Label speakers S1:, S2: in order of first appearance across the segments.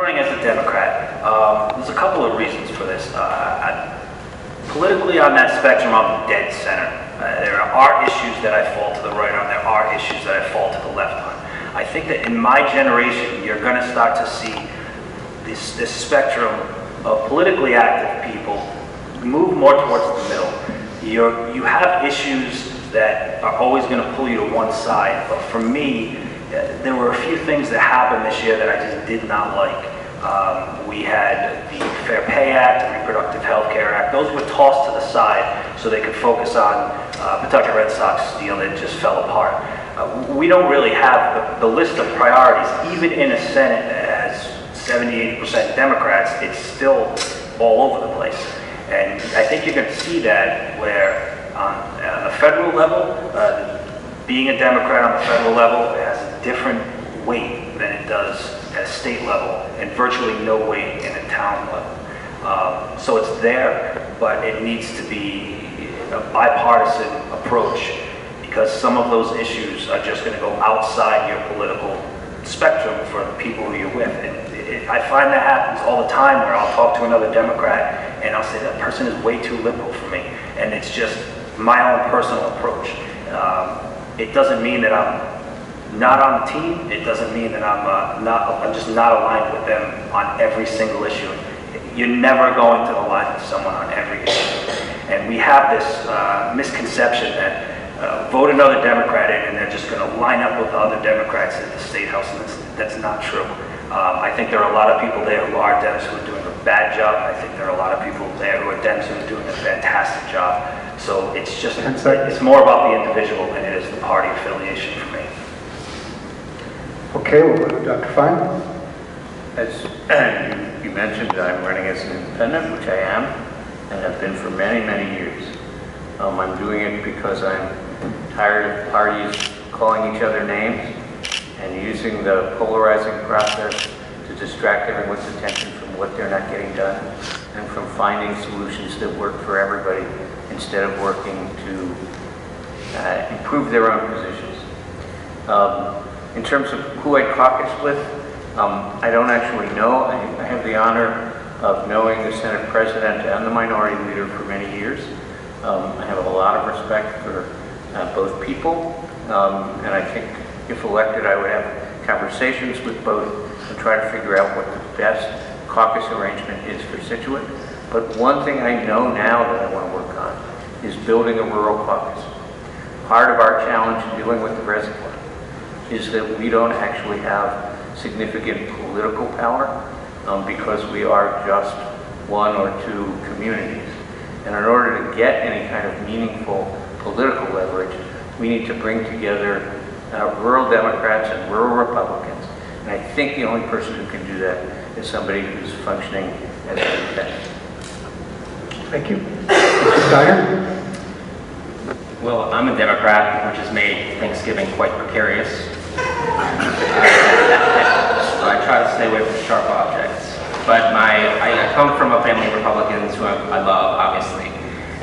S1: running as a Democrat. There's a couple of reasons for this. Politically, on that spectrum, I'm dead center. There are issues that I fall to the right on. There are issues that I fall to the left on. I think that in my generation, you're going to start to see this spectrum of politically active people move more towards the middle. You have issues that are always going to pull you to one side, but for me, there were a few things that happened this year that I just did not like. We had the Fair Pay Act, the Reproductive Health Care Act. Those were tossed to the side so they could focus on Pawtucket Red Sox deal that just fell apart. We don't really have the list of priorities. Even in a Senate that has 70–80% Democrats, it's still all over the place. And I think you're going to see that where on a federal level, being a Democrat on the federal level has a different weight than it does at a state level, and virtually no weight in a town level. So it's there, but it needs to be a bipartisan approach, because some of those issues are just going to go outside your political spectrum for the people who you're with. And I find that happens all the time, where I'll talk to another Democrat and I'll say that person is way too liberal for me, and it's just my own personal approach. It doesn't mean that I'm not on the team. It doesn't mean that I'm just not aligned with them on every single issue. You're never going to align with someone on every issue. And we have this misconception that vote another Democrat in and they're just going to line up with the other Democrats at the State House, and that's not true. I think there are a lot of people there who are Dems who are doing a bad job. I think there are a lot of people there who are Dems who are doing a fantastic job. So it's just, it's more about the individual than it is the party affiliation for me.
S2: Okay, we'll go to Dr. Fine.
S3: As you mentioned, I'm running as an independent, which I am, and have been for many, many years. I'm doing it because I'm tired of parties calling each other names and using the polarizing process to distract everyone's attention from what they're not getting done, and from finding solutions that work for everybody instead of working to improve their own positions. In terms of who I caucus with, I don't actually know. I have the honor of knowing the Senate President and the Minority Leader for many years. I have a lot of respect for both people, and I think if elected I would have conversations with both and try to figure out what the best caucus arrangement is for Scituate. But one thing I know now that I want to work on is building a rural caucus. Part of our challenge in dealing with the reservoir is that we don't actually have significant political power because we are just one or two communities. And in order to get any kind of meaningful political leverage, we need to bring together rural Democrats and rural Republicans. And I think the only person who can do that is somebody who's functioning as an independent.
S2: Thank you. Mr. Steiner?
S4: Well, I'm a Democrat, which has made Thanksgiving quite precarious. So I try to stay away from sharp objects. But I come from a family of Republicans who I love, obviously.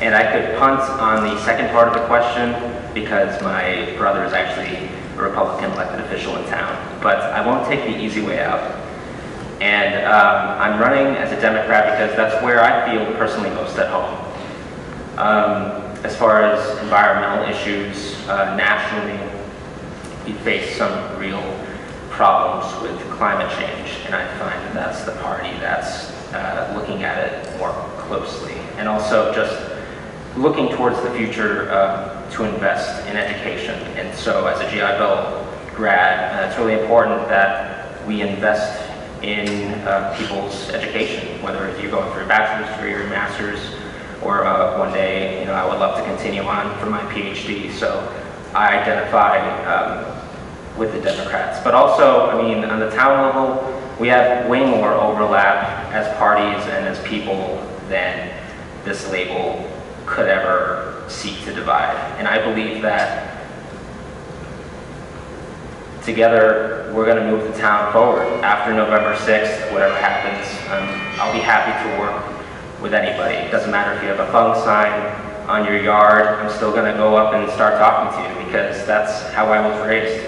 S4: And I could punt on the second part of the question because my brother is actually a Republican elected official in town. But I won't take the easy way out. And I'm running as a Democrat because that's where I feel personally most at home. As far as environmental issues, nationally, we face some real problems with climate change, and I find that that's the party that's looking at it more closely. And also just looking towards the future to invest in education. And so as a GI Bill grad, it's really important that we invest in people's education, whether you're going for a bachelor's degree or a master's, or one day, I would love to continue on for my PhD. So I identify with the Democrats. But also, on the town level, we have way more overlap as parties and as people than this label could ever seek to divide. And I believe that together, we're going to move the town forward. After November 6th, whatever happens, I'll be happy to work with anybody. It doesn't matter if you have a thumb sign on your yard, I'm still going to go up and start talking to you because that's how I was raised.